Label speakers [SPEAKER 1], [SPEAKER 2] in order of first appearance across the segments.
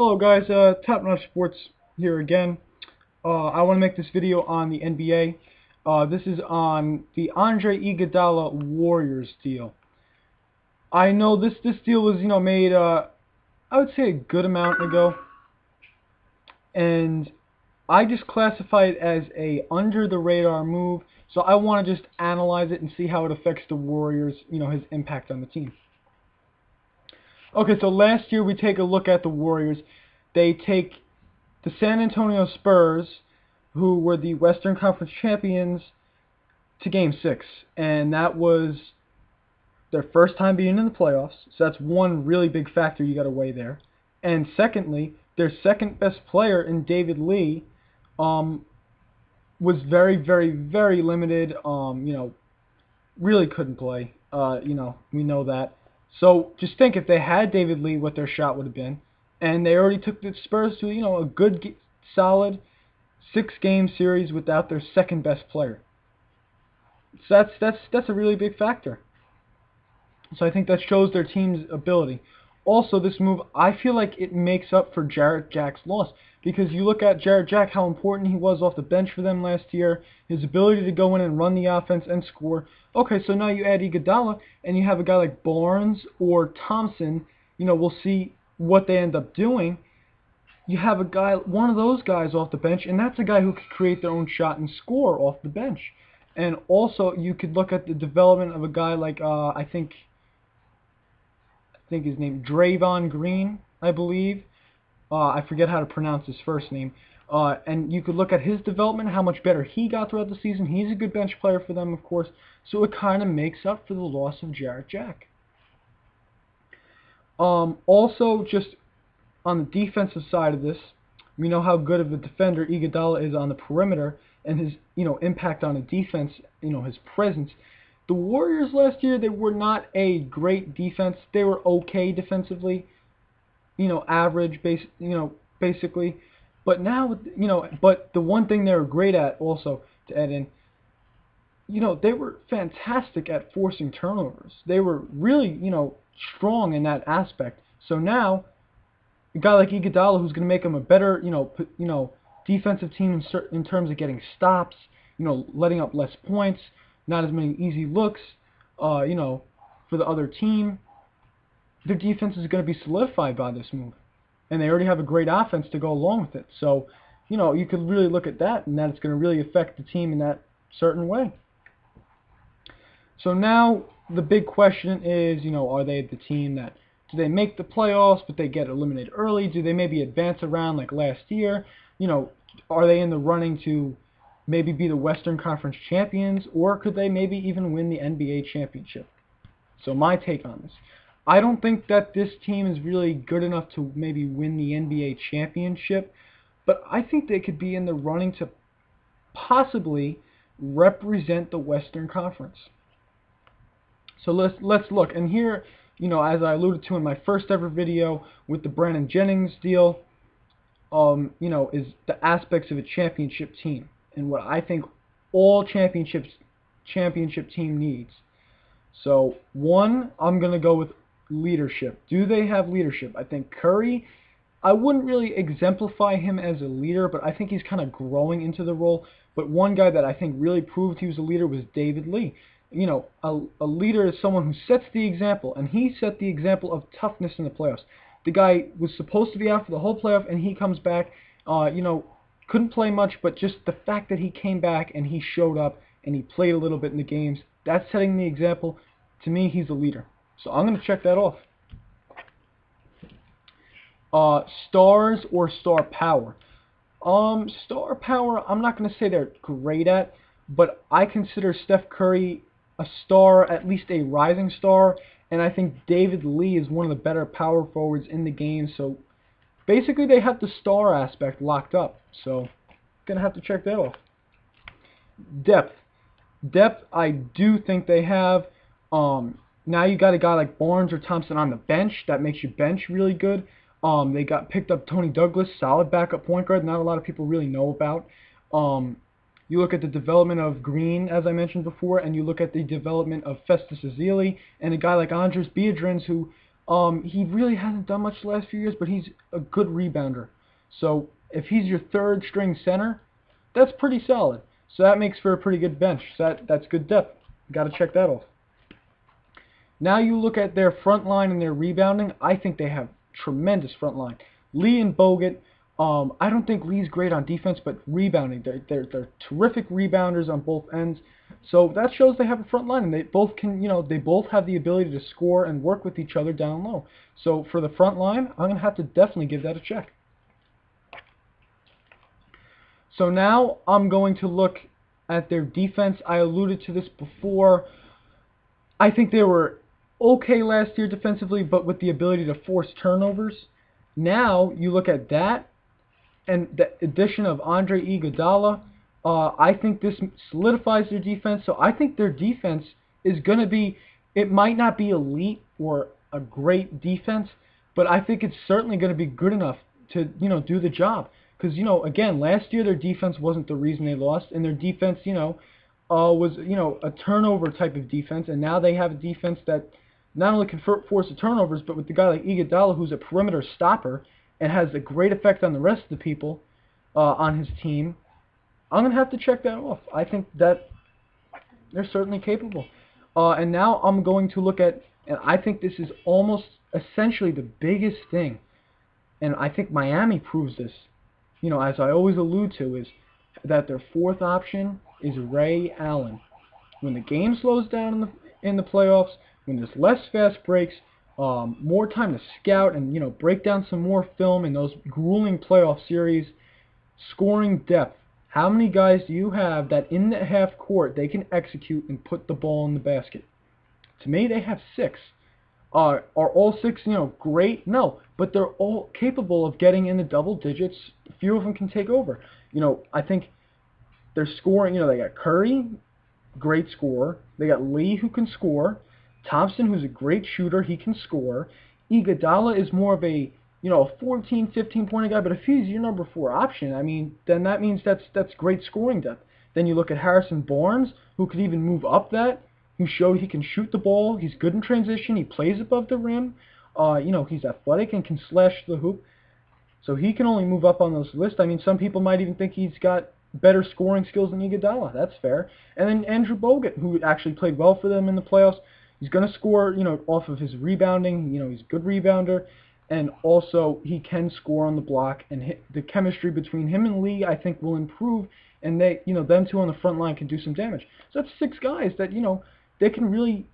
[SPEAKER 1] Hello guys, Top Notch Sports here again. I want to make this video on the NBA. This is on the Andre Iguodala Warriors deal. I know this deal was made I would say a good amount ago, and I just classify it as a under the radar move. So I want to just analyze it and see how it affects the Warriors, his impact on the team. Okay, so last year we take a look at the Warriors. They take the San Antonio Spurs, who were the Western Conference champions, to Game 6. And that was their first time being in the playoffs. So that's one really big factor you got to weigh there. And secondly, their second best player in David Lee was very, very, very limited. Really couldn't play. We know that. So just think, if they had David Lee, what their shot would have been. And they already took the Spurs to, a good, solid 6-game series without their second best player. So that's a really big factor. So I think that shows their team's ability. Also, this move, I feel like it makes up for Jarrett Jack's loss. Because you look at Jarrett Jack, how important he was off the bench for them last year, his ability to go in and run the offense and score. Okay, so now you add Iguodala, and you have a guy like Barnes or Thompson. We'll see what they end up doing. You have a guy, one of those guys off the bench, and that's a guy who could create their own shot and score off the bench. And also, you could look at the development of a guy like, I think his name, Draymond Green, I believe. I forget how to pronounce his first name. And you could look at his development, how much better he got throughout the season. He's a good bench player for them, of course. So it kind of makes up for the loss of Jarrett Jack. Also, just on the defensive side of this, we know how good of a defender Iguodala is on the perimeter, and his impact on a defense, his presence. The Warriors last year, they were not a great defense. They were okay defensively, average, basically. But now, but the one thing they were great at, also to add in, they were fantastic at forcing turnovers. They were really, strong in that aspect. So now, a guy like Iguodala, who's going to make them a better, defensive team in terms of getting stops, letting up less points, not as many easy looks, for the other team. Their defense is going to be solidified by this move. And they already have a great offense to go along with it. So, you could really look at that, and that it's going to really affect the team in that certain way. So now the big question is, are they the team that, do they make the playoffs but they get eliminated early? Do they maybe advance around like last year? Are they in the running to maybe be the Western Conference champions, or could they maybe even win the NBA championship? So my take on this. I don't think that this team is really good enough to maybe win the NBA championship, but I think they could be in the running to possibly represent the Western Conference. So let's look. And here, as I alluded to in my first ever video with the Brandon Jennings deal, is the aspects of a championship team and what I think all championship team needs. So one, I'm going to go with leadership. Do they have leadership? I think Curry, I wouldn't really exemplify him as a leader, but I think he's kind of growing into the role. But one guy that I think really proved he was a leader was David Lee. A leader is someone who sets the example, and he set the example of toughness in the playoffs. The guy was supposed to be out for the whole playoff, and he comes back, couldn't play much, but just the fact that he came back and he showed up and he played a little bit in the games, that's setting the example. To me, he's a leader. So I'm going to check that off. Stars or star power? Star power, I'm not going to say they're great at, but I consider Steph Curry a star, at least a rising star, and I think David Lee is one of the better power forwards in the game. So basically they have the star aspect locked up. So going to have to check that off. Depth. Depth, I do think they have. Now you got a guy like Barnes or Thompson on the bench. That makes your bench really good. They picked up Tony Douglas, solid backup point guard. Not a lot of people really know about. You look at the development of Green, as I mentioned before, and you look at the development of Festus Ezeli and a guy like Andres Biedrins, who He really hasn't done much the last few years, but he's a good rebounder. So if he's your third string center, that's pretty solid. So that makes for a pretty good bench. So that's good depth. Got to check that off. Now you look at their front line and their rebounding. I think they have tremendous front line. Lee and Bogut. I don't think Lee's great on defense, but rebounding, they're terrific rebounders on both ends. So that shows they have a front line, and they both can, they both have the ability to score and work with each other down low. So for the front line, I'm gonna have to definitely give that a check. So now I'm going to look at their defense. I alluded to this before. I think they were okay last year defensively, but with the ability to force turnovers. Now you look at that, and the addition of Andre Iguodala, I think this solidifies their defense. So I think their defense is going to be, it might not be elite or a great defense, but I think it's certainly going to be good enough to, do the job. Because, again, last year their defense wasn't the reason they lost, and their defense, was, a turnover type of defense, and now they have a defense that not only can force the turnovers, but with the guy like Iguodala, who's a perimeter stopper, and has a great effect on the rest of the people on his team, I'm going to have to check that off. I think that they're certainly capable. And now I'm going to look at, and I think this is almost essentially the biggest thing, and I think Miami proves this, as I always allude to, is that their fourth option is Ray Allen. When the game slows down in the playoffs, when there's less fast breaks, more time to scout and break down some more film in those grueling playoff series, scoring depth. How many guys do you have that in the half court they can execute and put the ball in the basket? To me, they have 6. Are all 6 great? No, but they're all capable of getting in the double digits. A few of them can take over. I think they're scoring. They got Curry, great scorer. They got Lee, who can score. Thompson, who's a great shooter, he can score. Iguodala is more of a 14, 15-point guy, but if he's your number 4 option, then that means that's great scoring depth. Then you look at Harrison Barnes, who could even move up that, who showed he can shoot the ball. He's good in transition. He plays above the rim. He's athletic and can slash the hoop. So he can only move up on those lists. Some people might even think he's got better scoring skills than Iguodala. That's fair. And then Andrew Bogut, who actually played well for them in the playoffs. He's going to score, off of his rebounding. He's a good rebounder. And also, he can score on the block. And the chemistry between him and Lee, I think, will improve. And they, them two on the front line can do some damage. So that's 6 guys that, they can really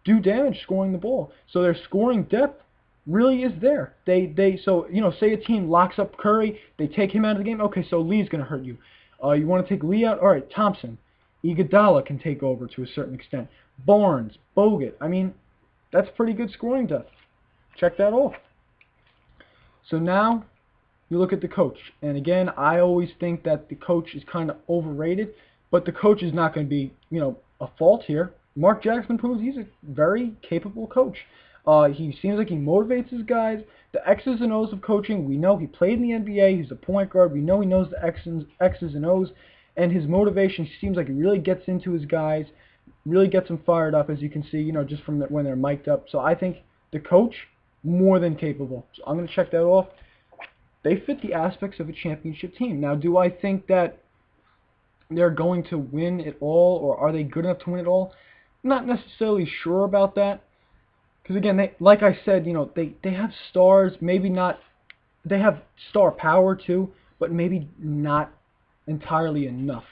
[SPEAKER 1] do damage scoring the ball. So their scoring depth really is there. So say a team locks up Curry, they take him out of the game. Okay, so Lee's going to hurt you. You want to take Lee out? All right, Thompson. Iguodala can take over to a certain extent. Barnes, Bogut. That's pretty good scoring depth. Check that off. So now you look at the coach. And again, I always think that the coach is kind of overrated, but the coach is not going to be, a fault here. Mark Jackson proves he's a very capable coach. He seems like he motivates his guys. The X's and O's of coaching, we know he played in the NBA. He's a point guard. We know he knows the X's and O's. And his motivation seems like he really gets into his guys, really gets them fired up, as you can see, just from when they're mic'd up. So I think the coach, more than capable. So I'm going to check that off. They fit the aspects of a championship team. Now, do I think that they're going to win it all, or are they good enough to win it all? Not necessarily sure about that. Because again, like I said, they have stars, maybe not. They have star power too, but maybe not entirely enough.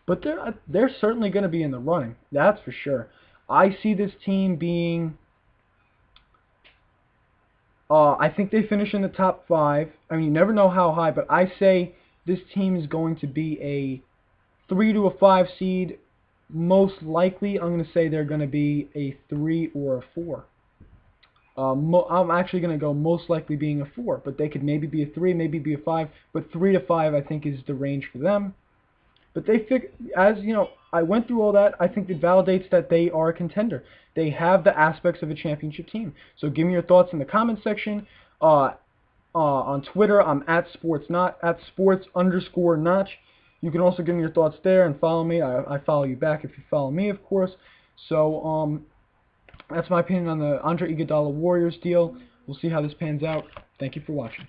[SPEAKER 1] But they're certainly going to be in the running. That's for sure. I see this team being. I think they finish in the top 5. You never know how high, but I say this team is going to be a 3 to a 5 seed. Most likely, I'm going to say they're going to be a 3 or a 4. I'm actually going to go most likely being a 4, but they could maybe be a 3, maybe be a 5, but 3 to 5 I think is the range for them. But they I went through all that. I think it validates that they are a contender. They have the aspects of a championship team. So give me your thoughts in the comment section. On Twitter, I'm at sports_notch. You can also give me your thoughts there and follow me. I follow you back if you follow me, of course. So That's my opinion on the Andre Iguodala Warriors deal. We'll see how this pans out. Thank you for watching.